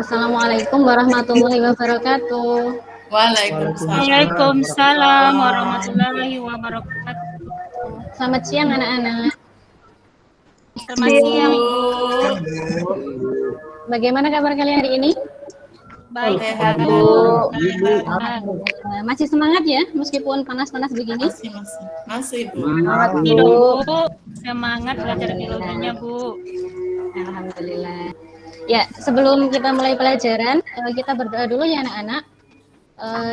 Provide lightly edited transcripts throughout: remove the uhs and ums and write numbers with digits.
Assalamualaikum warahmatullahi wabarakatuh. Waalaikumsalam warahmatullahi wabarakatuh. Selamat siang anak-anak. Selamat siang, Ibu. Bagaimana kabar kalian hari ini? Baik, Sehat, Bu. Masih semangat ya, meskipun panas-panas begini? Masih, Bu. Semangat, Bu. Semangat belajar biologinya, Bu. Alhamdulillah. Ya, sebelum kita mulai pelajaran, kita berdoa dulu ya anak-anak.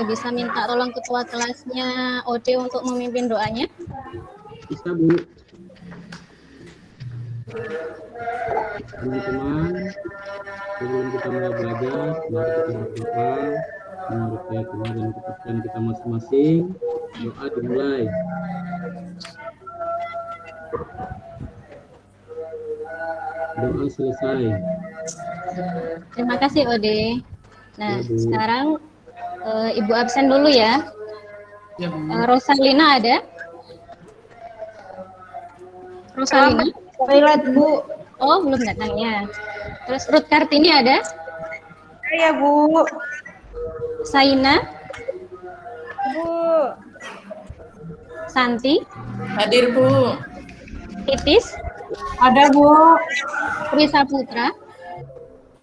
Bisa minta tolong ketua kelasnya Ode untuk memimpin doanya? Bisa, Bu. Teman-teman, sebelum kita mulai belajar, mari kita berdoa menurut keyakinan dan kepercayaan kita masing-masing. Doa dimulai. Doa selesai. Terima kasih Ode. Nah, sekarang Ibu absen dulu ya. Rosalina ada? Rosalina? Toilet, Bu. Oh, belum datang ya. Terus Ruth Kartini ada? Saya, Bu. Saina? Bu. Santi? Hadir, Bu. Titis? Ada, Bu. Risa Putra?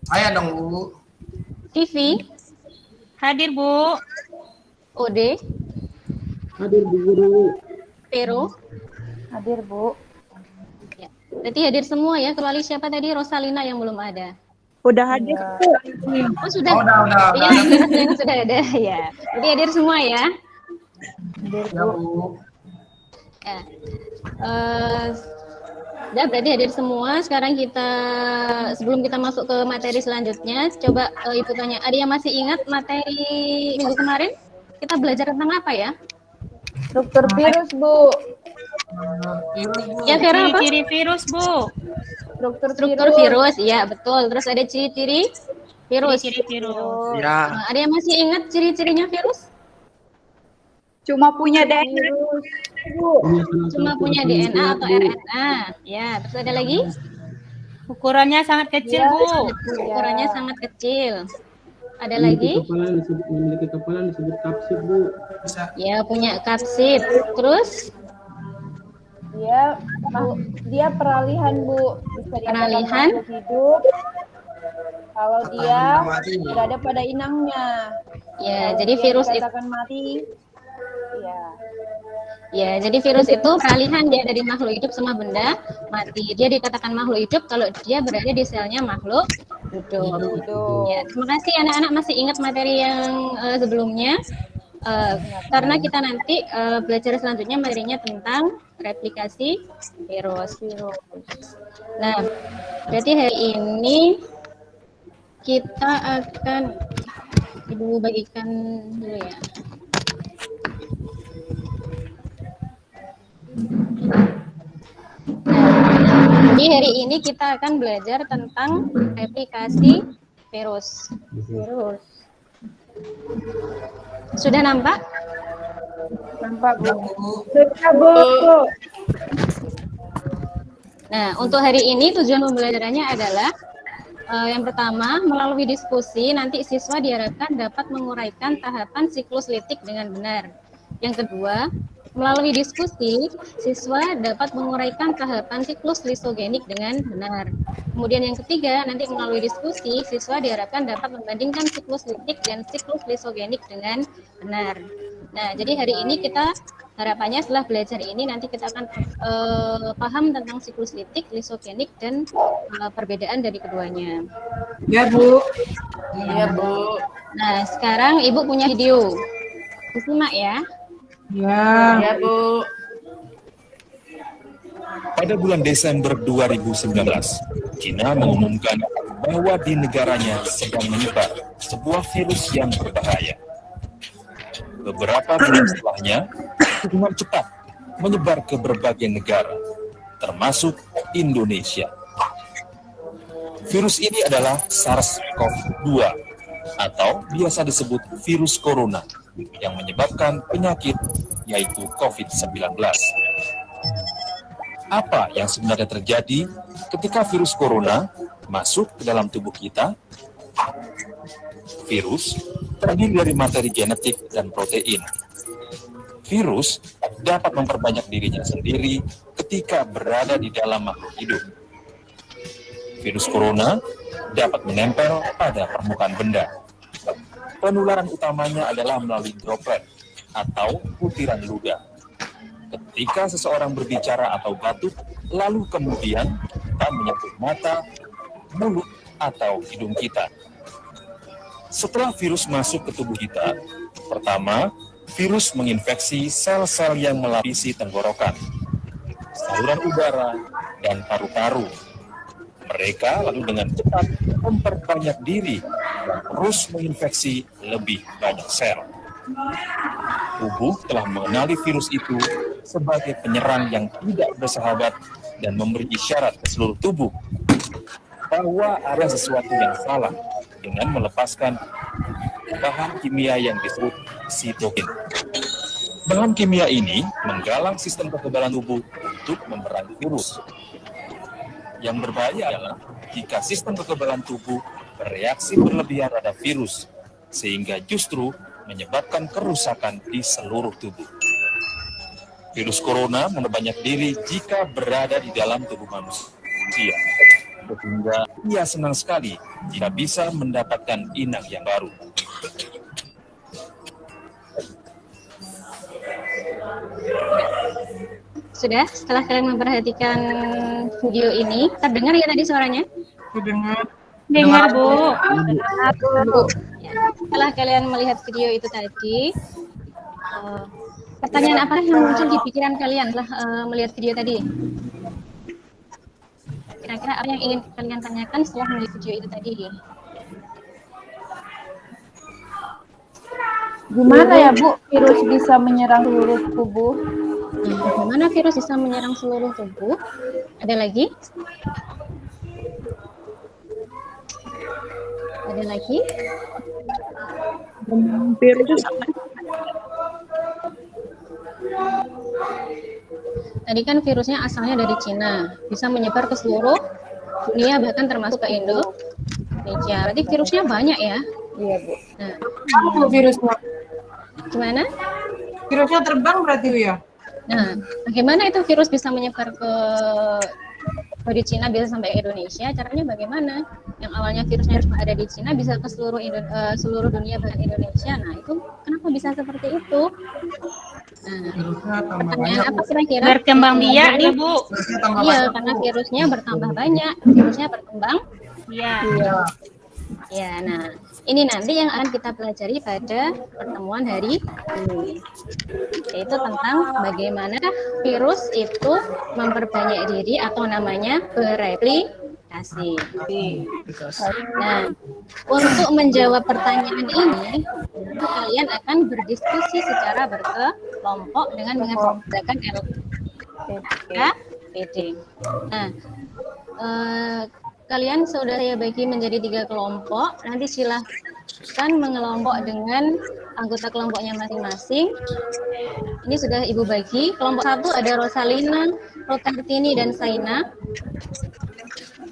Saya dong, Bu. Tivi? Hadir, Bu. Ode? Hadir, Bu Guru. Pero? Hadir, Bu. Ya. Berarti hadir semua ya, kecuali siapa tadi? Rosalina yang belum ada. Udah hadir, Bu. Oh, sudah? Udah. Iya, Rosalina sudah ada ya. Jadi hadir semua ya? Ya, Bu. Ya. Udah berarti hadir semua. Sekarang sebelum kita masuk ke materi selanjutnya, coba Ibu tanya, ada yang masih ingat materi minggu kemarin? Kita belajar tentang apa ya? Struktur virus, Bu. Virus, Bu. Ya, Vera apa? Ciri-ciri virus, Bu. Struktur virus, iya betul. Terus ada ciri-ciri virus. Ciri-ciri virus. Ya. Nah, ada yang masih ingat ciri-cirinya virus? Cuma punya DNA, Bu. Cuma punya DNA atau RNA. Ya, terus ada lagi? Ukurannya sangat kecil, Bu. Ukurannya sangat kecil. Ada lagi? Memiliki kepala disebut kapsid, Bu. Bisa. Ya, punya kapsid. Terus Dia peralihan, Bu. Bisa Peralihan? dikatakan makhluk hidup. Kalau dia Mati. berada pada inangnya. ya, Kalau jadi dia virus itu dikatakan mati. jadi virus itu peralihan dia dari makhluk hidup sama benda mati. Dia dikatakan makhluk hidup kalau dia berada di selnya makhluk hidup. Ya, terima kasih anak-anak masih ingat materi yang sebelumnya. Karena kita nanti belajar selanjutnya materinya tentang replikasi virus. Nah, berarti hari ini kita akan Ibu bagikan dulu ya. Jadi hari ini kita akan belajar tentang replikasi virus. Sudah nampak? Nampak, Bu. Bu. Sudah, Bu. Nah, untuk hari ini tujuan pembelajarannya adalah yang pertama, melalui diskusi nanti siswa diharapkan dapat menguraikan tahapan siklus litik dengan benar. Yang kedua, melalui diskusi, siswa dapat menguraikan tahapan siklus lisogenik dengan benar. Kemudian yang ketiga, nanti melalui diskusi, siswa diharapkan dapat membandingkan siklus litik dan siklus lisogenik dengan benar. Nah, jadi hari ini kita harapannya setelah belajar ini nanti kita akan paham tentang siklus litik, lisogenik, dan perbedaan dari keduanya. Ya, Bu. Iya, Bu. Nah, sekarang Ibu punya video. Disimak ya. Ya. Ya, Bu. Pada bulan Desember 2019, Cina mengumumkan bahwa di negaranya sedang menyebar sebuah virus yang berbahaya. Beberapa bulan setelahnya, dengan cepat menyebar ke berbagai negara, termasuk Indonesia. Virus ini adalah SARS-CoV-2 atau biasa disebut virus corona yang menyebabkan penyakit yaitu COVID-19. Apa yang sebenarnya terjadi ketika virus corona masuk ke dalam tubuh kita Virus terdiri dari materi genetik dan protein. Virus dapat memperbanyak dirinya sendiri ketika berada di dalam makhluk hidup. Virus corona dapat menempel pada permukaan benda. Penularan utamanya adalah melalui droplet atau butiran ludah. Ketika seseorang berbicara atau batuk, lalu kemudian kita menyentuh mata, mulut, atau hidung kita. Setelah virus masuk ke tubuh kita, pertama, virus menginfeksi sel-sel yang melapisi tenggorokan, saluran udara, dan paru-paru. Mereka lalu dengan cepat memperbanyak diri dan terus menginfeksi lebih banyak sel. Tubuh telah mengenali virus itu sebagai penyerang yang tidak bersahabat dan memberi isyarat ke seluruh tubuh bahwa ada sesuatu yang salah dengan melepaskan bahan kimia yang disebut sitokin. Bahan kimia ini menggalang sistem kekebalan tubuh untuk memerangi virus. Yang berbahaya adalah jika sistem kekebalan tubuh bereaksi berlebihan terhadap virus, sehingga justru menyebabkan kerusakan di seluruh tubuh. Virus corona memperbanyak diri jika berada di dalam tubuh manusia, sehingga ia senang sekali jika bisa mendapatkan inang yang baru. Sudah, setelah kalian memperhatikan video ini, terdengar ya tadi suaranya? Dengar. Dengar, Bu. Ya, setelah kalian melihat video itu tadi, pertanyaan apa yang muncul di pikiran kalian setelah melihat video tadi? Kira-kira apa yang ingin kalian tanyakan setelah melihat video itu tadi? Gimana ya Bu, virus bisa menyerang seluruh tubuh? Bagaimana virus bisa menyerang seluruh tubuh? Ada lagi? Ada lagi? Virus Tadi kan virusnya asalnya dari Cina, bisa menyebar ke seluruh dunia bahkan termasuk ke Indonesia. Berarti virusnya banyak ya? Iya Bu. Nah, Apa virusnya? gimana? Virusnya terbang berarti ya? Nah, bagaimana itu virus bisa menyebar dari Cina bisa sampai ke Indonesia? Caranya bagaimana? Yang awalnya virusnya cuma ada di Cina bisa ke seluruh dunia bahkan Indonesia. Nah, itu kenapa bisa seperti itu? Nah, Virusnya tambah pertanyaan banyak. apa kira-kira? Berkembang biak nih, Bu. Virusnya tambah Iya, banyak. karena virusnya bertambah banyak, virusnya berkembang. Iya. Iya. Ya, nah ini nanti yang akan kita pelajari pada pertemuan hari ini, yaitu tentang bagaimana virus itu memperbanyak diri atau namanya bereplikasi. Nah, untuk menjawab pertanyaan ini, kalian akan berdiskusi secara berkelompok dengan menggunakan LKPD. Nah, kalian sudah saya bagi menjadi 3 kelompok. Nanti silahkan mengelompok dengan anggota kelompoknya masing-masing. Ini sudah Ibu bagi. Kelompok 1 ada Rosalina, Rotartini, dan Saina.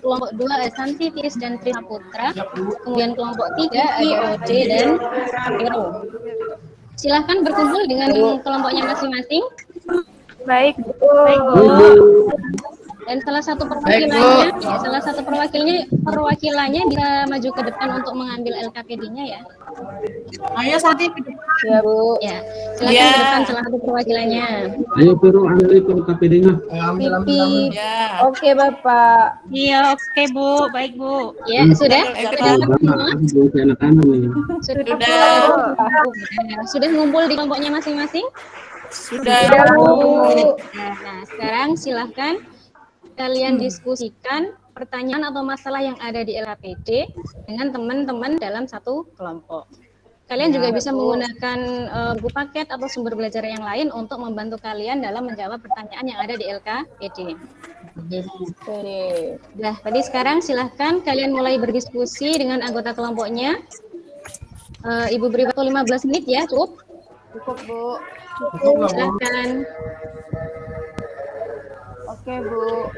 Kelompok 2 ada Santi, Tiris, dan Trina Putra. Kemudian kelompok 3 ada Ode dan Vero. Silahkan berkumpul dengan kelompoknya masing-masing. Baik Bu. Baik, Bu. Dan salah satu perwakilannya bisa maju ke depan untuk mengambil LKPD-nya ya. Ayo Santi. Ya Bu. Ya, silakan Ya. ke depan salah satu perwakilannya. Ayo Vero, ambil itu KPD-nya. Pipi. Ya. Oke Bapak. Iya, oke, Bu. Baik, Bu. Ya, sudah? Ayo, Sudah dapat semua? Aku anak-anak nih. Sudah ngumpul di kelompoknya masing-masing? Sudah. Nah, sekarang silahkan kalian diskusikan pertanyaan atau masalah yang ada di LKPD dengan teman-teman dalam satu kelompok. Kalian juga bisa menggunakan buku paket atau sumber belajar yang lain untuk membantu kalian dalam menjawab pertanyaan yang ada di LKPD. Nah, tadi sekarang silahkan kalian mulai berdiskusi dengan anggota kelompoknya. Ibu beri waktu 15 menit ya, cukup? Cukup Bu. Silahkan. Oke Bu.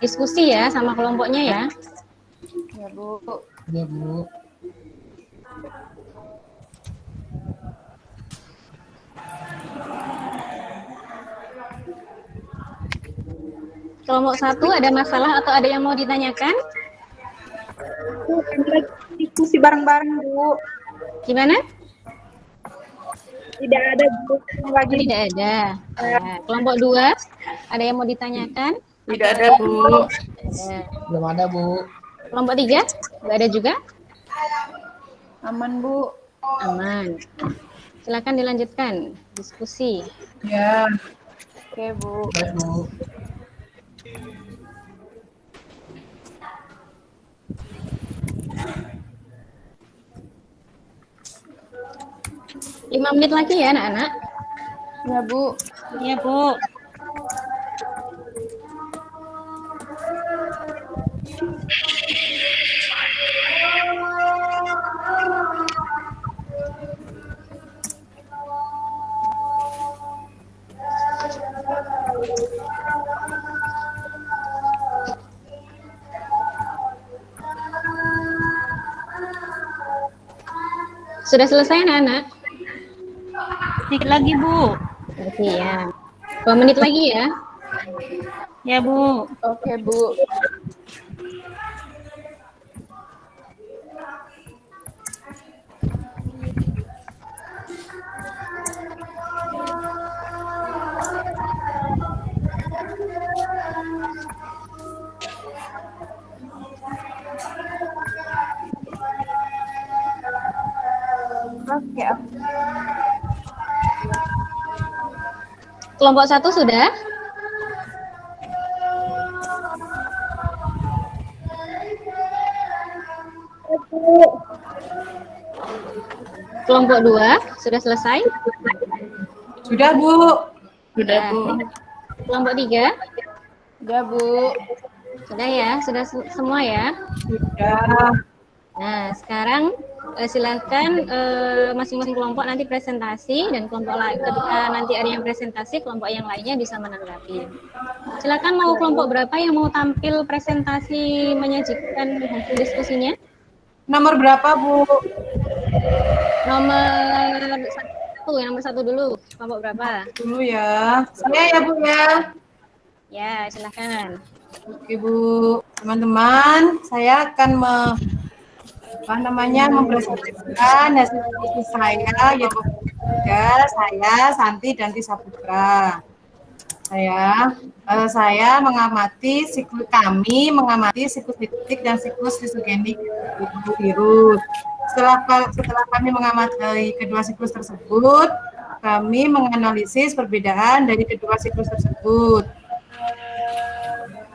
Diskusi ya sama kelompoknya ya. Ya, Bu. Ya, Bu. Kelompok 1 ada masalah atau ada yang mau ditanyakan? Bu, kami lagi diskusi bareng-bareng, Bu. Gimana? Tidak ada, Bu. Lagi Tidak ada. Ya. Kelompok 2 ada yang mau ditanyakan? Tidak ada, Bu. Ada. Belum ada, Bu. Kelompok 3 nggak ada juga? aman, Bu. Aman. Silakan dilanjutkan diskusi. Ya, Oke, Bu. baik, Bu. Lima menit lagi ya anak-anak. Ya, Bu. Iya, Bu. Sudah selesai anak-anak? Sedikit lagi, Bu. Oke ya. 2 menit lagi ya. Ya, Bu. Oke, Bu. Oke, Kelompok 1 sudah? Kelompok 2 sudah selesai? Sudah, Bu. Sudah, Bu. Kelompok 3 udah, Bu. sudah ya? Sudah semua ya? Sudah. Nah, sekarang silakan masing-masing kelompok nanti presentasi dan kelompok lain ketika nanti ada yang presentasi, kelompok yang lainnya bisa menanggapi. Silakan mau kelompok berapa yang mau tampil presentasi menyajikan hasil diskusinya? Nomor berapa, Bu? Nomor satu dulu. Kelompok berapa? Dulu ya. Saya ya, Bu ya. Ya, silakan. Oke, Bu. Teman-teman, saya akan mempresentasikan hasil diskusi saya, yaitu saya, Santi, dan Tisa Putra. Saya mengamati siklus litik dan siklus lisogenik virus. Setelah kami mengamati kedua siklus tersebut, kami menganalisis perbedaan dari kedua siklus tersebut.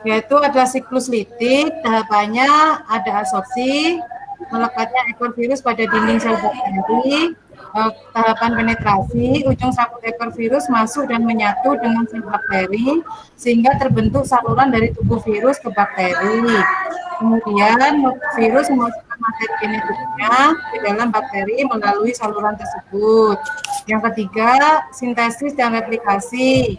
Yaitu adalah siklus litik, tahapannya ada absorpsi, melekatnya ekor virus pada dinding sel bakteri, tahapan penetrasi, ujung sabut ekor virus masuk dan menyatu dengan sel bakteri, sehingga terbentuk saluran dari tubuh virus ke bakteri. Kemudian virus memasukkan materi genetiknya ke dalam bakteri melalui saluran tersebut. Yang ketiga, sintesis dan replikasi,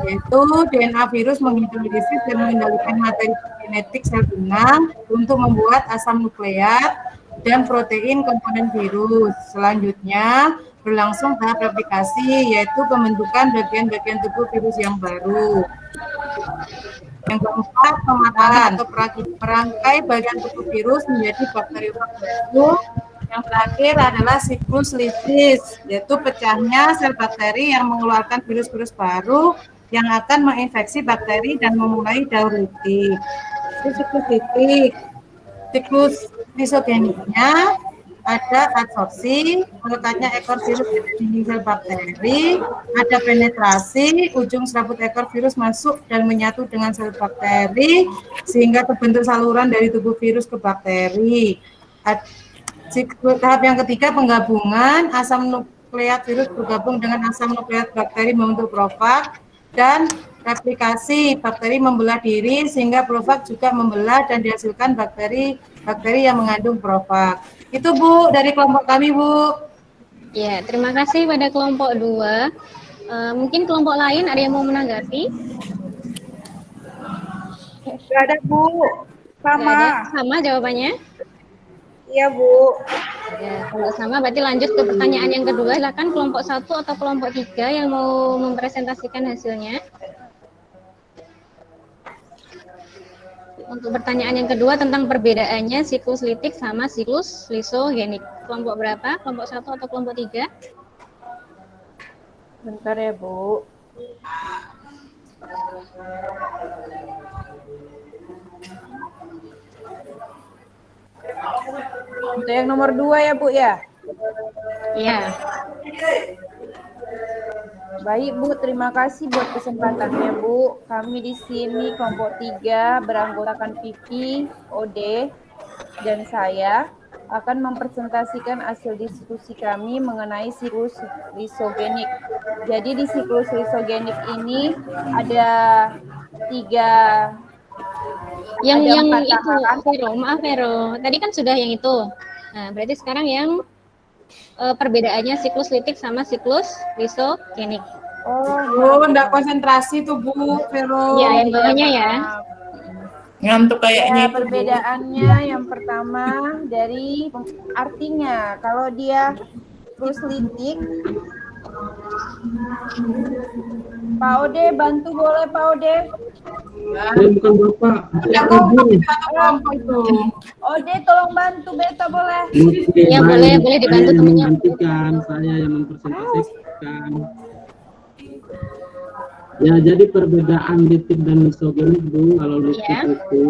yaitu DNA virus menghidrolisis dan mengendalikan materi genetik sel inang untuk membuat asam nukleat dan protein komponen virus. Selanjutnya berlangsung tahap replikasi, yaitu pembentukan bagian-bagian tubuh virus yang baru. Yang keempat, pemataran atau perangkai bagian tubuh virus menjadi bakteri-bakteri baru. Yang terakhir adalah siklus lisis, yaitu pecahnya sel bakteri yang mengeluarkan virus-virus baru yang akan menginfeksi bakteri dan memulai daur litik. Itu siklus litik. Siklus lisogeniknya ada adsorpsi, melekatnya ekor virus di dinding sel bakteri, ada penetrasi, ujung serabut ekor virus masuk dan menyatu dengan sel bakteri, sehingga terbentuk saluran dari tubuh virus ke bakteri. Tahap yang ketiga, penggabungan, asam nukleat virus bergabung dengan asam nukleat bakteri membentuk profag, dan replikasi, bakteri membelah diri sehingga profag juga membelah dan dihasilkan bakteri yang mengandung profag. Itu, Bu, dari kelompok kami, Bu. Ya, terima kasih pada kelompok 2. Mungkin kelompok lain ada yang mau menanggapi? Nggak ada, Bu. Sama. Nggak ada? Sama jawabannya? Iya, Bu. Ya, kalau sama berarti lanjut ke pertanyaan yang kedua. Silakan kelompok 1 atau kelompok 3 yang mau mempresentasikan hasilnya. Untuk pertanyaan yang kedua tentang perbedaannya siklus litik sama siklus lisogenik. Kelompok berapa? Kelompok 1 atau kelompok 3? Bentar ya, Bu. Untuk yang nomor 2 ya, Bu ya? Iya. Baik, Bu. Terima kasih buat kesempatannya, Bu. Kami di sini kelompok 3 beranggotakan Vivi, Ode, dan saya akan mempresentasikan hasil diskusi kami mengenai siklus lisogenik. Jadi di siklus lisogenik ini ada 3 Yang ada itu, 4 tahapan. Vero, maaf Vero. Tadi kan sudah yang itu. Nah, berarti sekarang yang perbedaannya siklus litik sama siklus lisogenik. Oh, enggak konsentrasi tuh Bu, Vero. Ya, yang bawahnya ya. Ngantuk kayaknya Ya, itu, Bu. perbedaannya yang pertama dari artinya. Kalau dia siklus litik, Pak Ode bantu boleh Pak Ode? Saya bukan Bapak. Enggak kompak di satu kelompok itu. Ode tolong bantu Beta boleh? Oke, Ya, baik. boleh dibantu Saya yang temannya. menggantikan, saya yang mempresentasikan. Ya, jadi perbedaan litik dan lisogenik, Bu. Kalau litik Ya. itu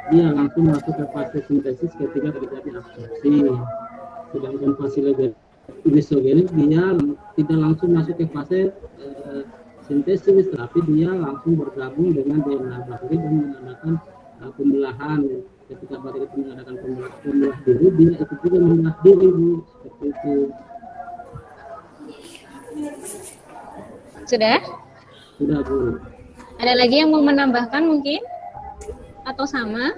dia langsung masuk ke fase sintesis ketika terjadi absorpsi. Sedangkan fase lisogenik dia tidak langsung masuk ke fase sintesis, tapi dia langsung bergabung dengan DNA bakteri dan mengadakan pembelahan. Ketika bakteri itu mengadakan pembelah diri, dia itu juga membelah diri, Bu. Seperti itu. Sudah? Sudah, Bu. Ada lagi yang mau menambahkan mungkin? Atau sama?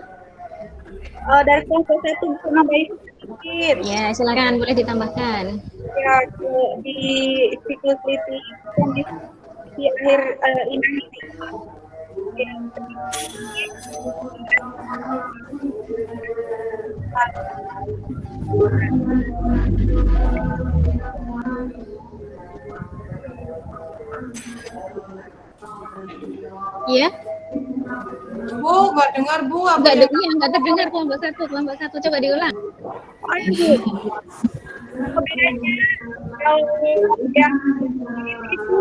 Dari kelompok 1 bisa nambahin sedikit. Ya, silakan boleh ditambahkan. Ya, di siklus litik yang di akhir ini. Iya? Bu, enggak dengar Bu. Apa Enggak yang dengar, enggak terdengar kelompok 1 coba diulang. Bedanya kalau yang itu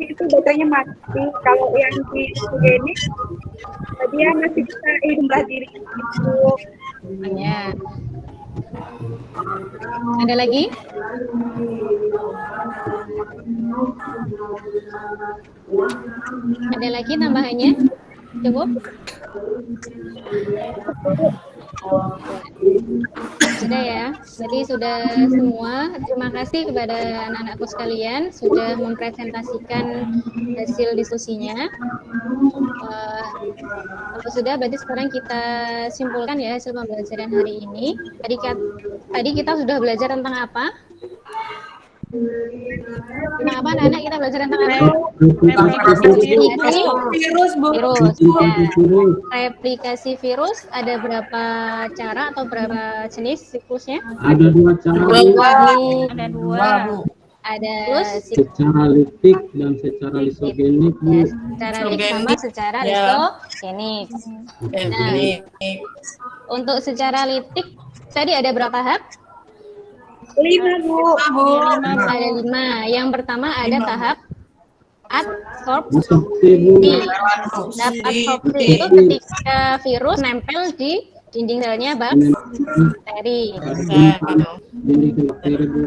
itu baterainya mati. Kalau yang di lisogenik dia masih bisa jumlah diri itu. Ya. Ada lagi? Ada lagi tambahannya? Cukup? Sudah ya, jadi sudah semua. Terima kasih kepada anak-anakku sekalian sudah mempresentasikan hasil diskusinya. Kalau sudah, berarti sekarang kita simpulkan ya hasil pembelajaran hari ini. Tadi kita sudah belajar tentang apa? Tentang apa anak-anak kita belajar tentang apa? virus Bu? Virus. Replikasi Ya. virus. Replikasi virus ada berapa cara atau berapa jenis siklusnya? Ada 2 cara, Bu. Ada 2. Ada Secara litik dan secara lisogenik, Bu. ya, secara litik sama secara Ya. lisogenik. Ini Untuk secara litik tadi ada berapa tahap? 5, Bu. Ada 5. Yang pertama ada tahap adsorpsi. Absorpsi, Bu. Tahap adsorpsi itu ketika virus nempel di dinding selnya bakteri. Dinding bakteri, Bu.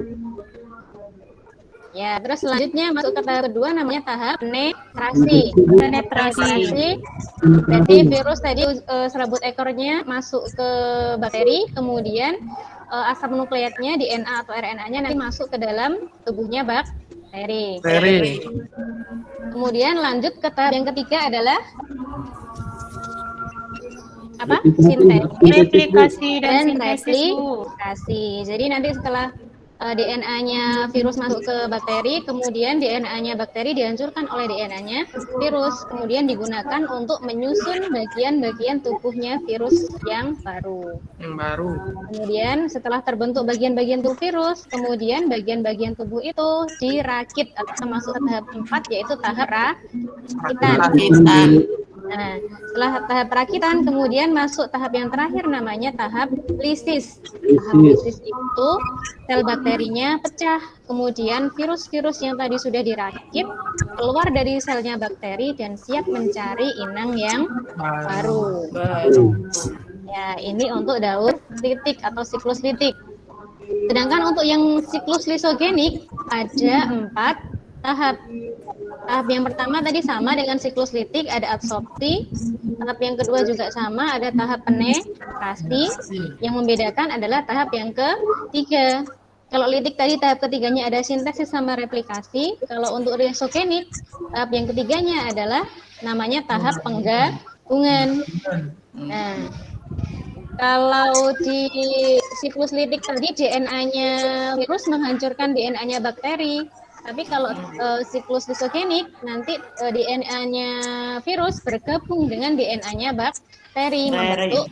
Ya, terus selanjutnya masuk ke tahap kedua namanya tahap penetrasi. Penetrasi berarti virus tadi serabut ekornya masuk ke bakteri, kemudian asam nukleatnya DNA atau RNA-nya nanti masuk ke dalam tubuhnya bakteri. Kemudian lanjut ke tahap yang ketiga adalah apa? Sintesis Replikasi dan dan sintesis, Bu. replikasi. Jadi nanti setelah DNA-nya virus masuk ke bakteri, kemudian DNA-nya bakteri dihancurkan oleh DNA-nya virus, kemudian digunakan untuk menyusun bagian-bagian tubuhnya virus yang baru. Yang baru. Kemudian setelah terbentuk bagian-bagian tubuh virus, kemudian bagian-bagian tubuh itu dirakit atau masuk ke tahap 4, yaitu tahap rakitan. Rakitan. Nah, setelah tahap perakitan, kemudian masuk tahap yang terakhir namanya tahap lisis. Tahap lisis itu sel bakterinya pecah, kemudian virus-virus yang tadi sudah dirakit keluar dari selnya bakteri dan siap mencari inang yang baru. Ya, ini untuk daur litik atau siklus litik. Sedangkan untuk yang siklus lisogenik ada 4 tahap. Tahap yang pertama tadi sama dengan siklus litik, ada adsorpsi. Tahap yang kedua juga sama, ada tahap penetrasi. Yang membedakan adalah tahap yang ketiga. Kalau litik tadi tahap ketiganya ada sintesis sama replikasi. Kalau untuk lisogenik, tahap yang ketiganya adalah namanya tahap penggabungan. Nah, kalau di siklus litik tadi DNA-nya virus menghancurkan DNA-nya bakteri. Tapi kalau siklus lisogenik nanti DNA-nya virus bergabung dengan DNA-nya bakteri membentuk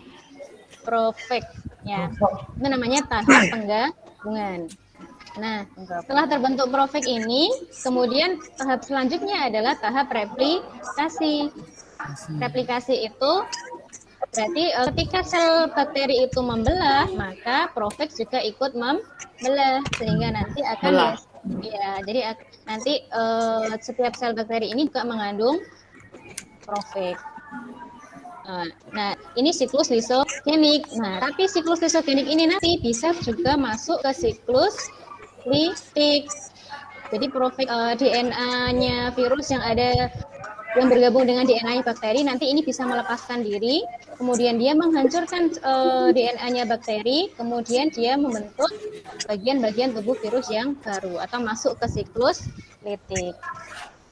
profek. Ya, itu namanya tahap penggabungan. Nah, setelah terbentuk profek ini, kemudian tahap selanjutnya adalah tahap replikasi. Replikasi itu berarti ketika sel bakteri itu membelah, maka profek juga ikut membelah sehingga nanti akan ya, jadi nanti setiap sel bakteri ini juga mengandung profek. Nah, ini siklus lisogenik. Nah, tapi siklus lisogenik ini nanti bisa juga masuk ke siklus litik. Jadi profek DNA-nya virus yang bergabung dengan DNA-nya bakteri nanti ini bisa melepaskan diri, kemudian dia menghancurkan DNA-nya bakteri, kemudian dia membentuk bagian-bagian tubuh virus yang baru atau masuk ke siklus litik.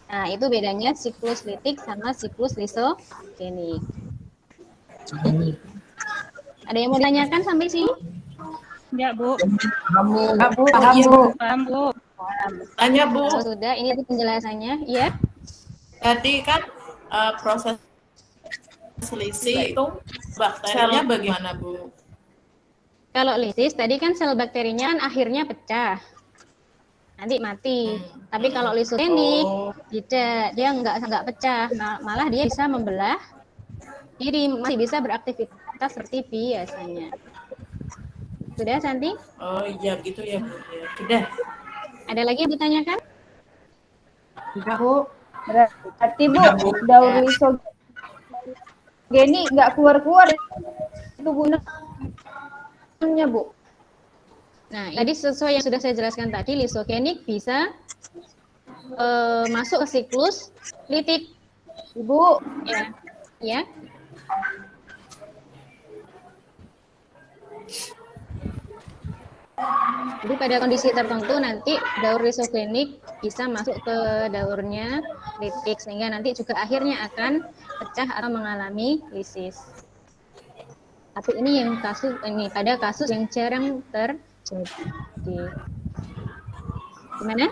Nah, itu bedanya siklus litik sama siklus lisogenik. Ada yang mau ditanyakan sampai sini? Ya, Bu. Paham, Bu. Tanya, Bu. Oh, sudah, ini penjelasannya. Iya. Tadi kan proses lisis itu bakterinya bagaimana, Bu? Kalau lisis tadi kan sel bakterinya kan akhirnya pecah, nanti mati. Tapi kalau lisogenik tidak, dia nggak pecah, malah dia bisa membelah diri, masih bisa beraktivitas seperti biasanya. Sudah, Santi? Oh iya, gitu ya, Bu. Ya, sudah. Ada lagi yang ditanyakan? Sudah, Bu. Berarti Bu, daur lisogenik nggak keluar-keluar itu gunanya, Bu. Nah, tadi sesuai yang sudah saya jelaskan tadi, lisogenik bisa masuk ke siklus litik. Ibu, Ya. Jadi pada kondisi tertentu nanti daur lisogenik bisa masuk ke daurnya litik sehingga nanti juga akhirnya akan pecah atau mengalami lisis. Tapi ini yang pada kasus yang jarang terjadi. Gimana?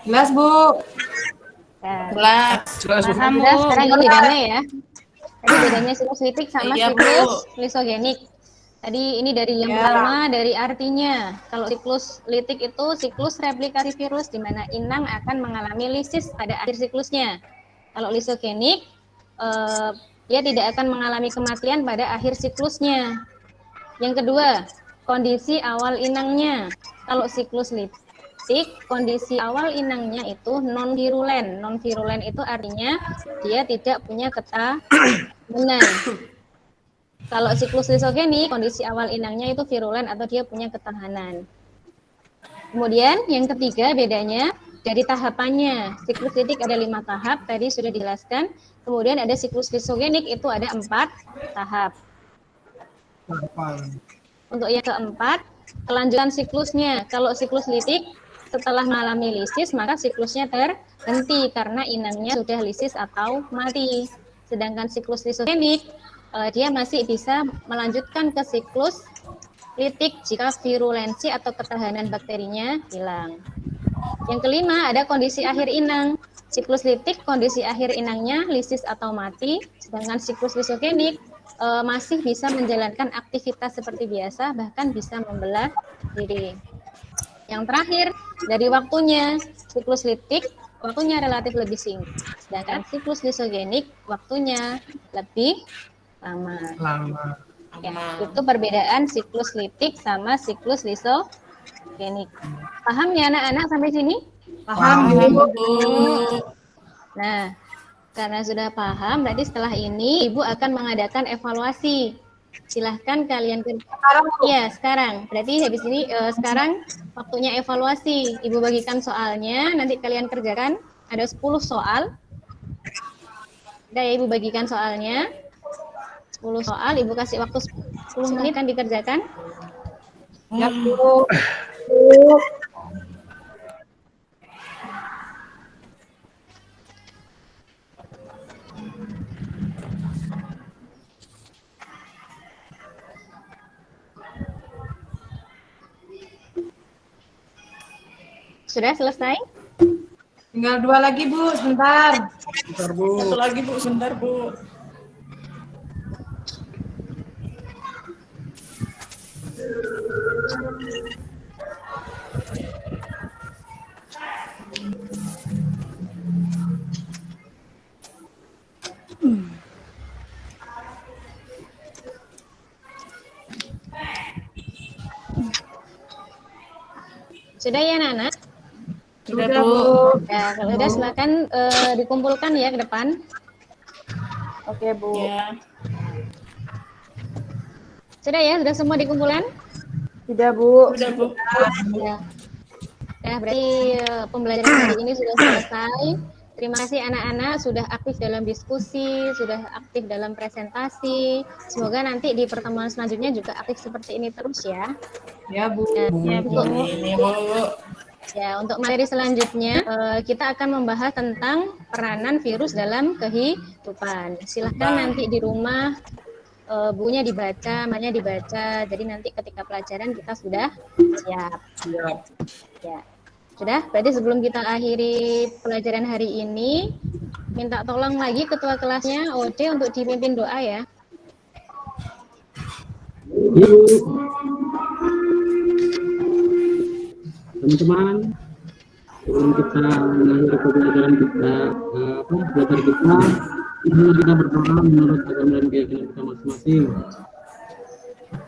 Jelas, Bu. Jelas. Paham, Bu. Sekarang ini bedanya ya. Tadi bedanya siklus litik sama Iya, siklus lisogenik. Tadi ini dari yang pertama dari artinya. Kalau siklus litik itu siklus replikasi virus di mana inang akan mengalami lisis pada akhir siklusnya. Kalau lisogenik dia tidak akan mengalami kematian pada akhir siklusnya. Yang kedua, kondisi awal inangnya. Kalau siklus litik, kondisi awal inangnya itu non-virulen. Non-virulen itu artinya dia tidak punya ketahanan. Kalau siklus lisogenik, kondisi awal inangnya itu virulen atau dia punya ketahanan. Kemudian yang ketiga bedanya dari tahapannya. Siklus litik ada 5 tahap, tadi sudah dijelaskan. Kemudian ada siklus lisogenik itu ada 4 tahap. Untuk yang keempat, kelanjutan siklusnya. Kalau siklus litik setelah mengalami lisis, maka siklusnya terhenti karena inangnya sudah lisis atau mati. Sedangkan siklus lisogenik dia masih bisa melanjutkan ke siklus litik jika virulensi atau ketahanan bakterinya hilang. Yang kelima, ada kondisi akhir inang. Siklus litik, kondisi akhir inangnya lisis atau mati, sedangkan siklus lisogenik masih bisa menjalankan aktivitas seperti biasa, bahkan bisa membelah diri. Yang terakhir, dari waktunya, siklus litik waktunya relatif lebih singkat, sedangkan siklus lisogenik waktunya lebih lama. Ya, itu perbedaan siklus litik sama siklus lisogenik. Paham ya anak-anak sampai sini? Paham, Bu. Nah, karena sudah paham, berarti setelah ini Ibu akan mengadakan evaluasi. Silahkan kalian sekarang. Berarti habis ini sekarang waktunya evaluasi. Ibu bagikan soalnya, nanti kalian kerjakan. Ada 10 soal. Udah ya, Ibu bagikan soalnya. 10 soal, Ibu kasih waktu 10 menit kan dikerjakan. Ya, Bu. Sudah selesai? Tinggal 2 lagi, Bu. Sebentar. Bentar, Bu. Satu lagi Bu, sebentar Bu. Sudah ya anak-anak? Sudah Sudah, Bu. Ya, kalau sudah silakan dikumpulkan ya ke depan. Oke, Bu. Ya. Sudah ya, sudah semua dikumpulkan? Sudah, Bu. Sudah Bu. Ya. Ya, berarti pembelajaran hari ini sudah selesai. Terima kasih anak-anak sudah aktif dalam diskusi, sudah aktif dalam presentasi. Semoga nanti di pertemuan selanjutnya juga aktif seperti ini terus ya. Ya, Bu. Ya, untuk, Ini Bu. ya, untuk materi selanjutnya kita akan membahas tentang peranan virus dalam kehidupan. Silahkan nanti di rumah bukunya dibaca, namanya dibaca. Jadi nanti ketika pelajaran kita sudah siap. Ya. Sudah, berarti sebelum kita akhiri pelajaran hari ini, minta tolong lagi ketua kelasnya Ode untuk dipimpin doa ya. Ibu, teman-teman, sebelum kita mengakhiri pembelajaran kita, ini kita berdoa menurut agama dan keyakinan kita masing-masing.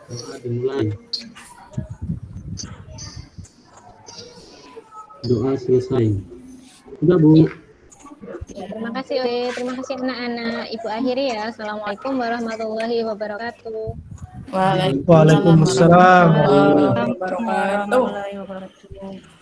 Doa dimulai. Doa selesai. Sudah Bu. Ya, terima kasih Ode, terima kasih anak-anak. Ibu akhiri ya. Assalamualaikum warahmatullahi wabarakatuh. Waalaikumsalam Waalaikumsalam. warahmatullahi wabarakatuh. Warahmatullahi wabarakatuh.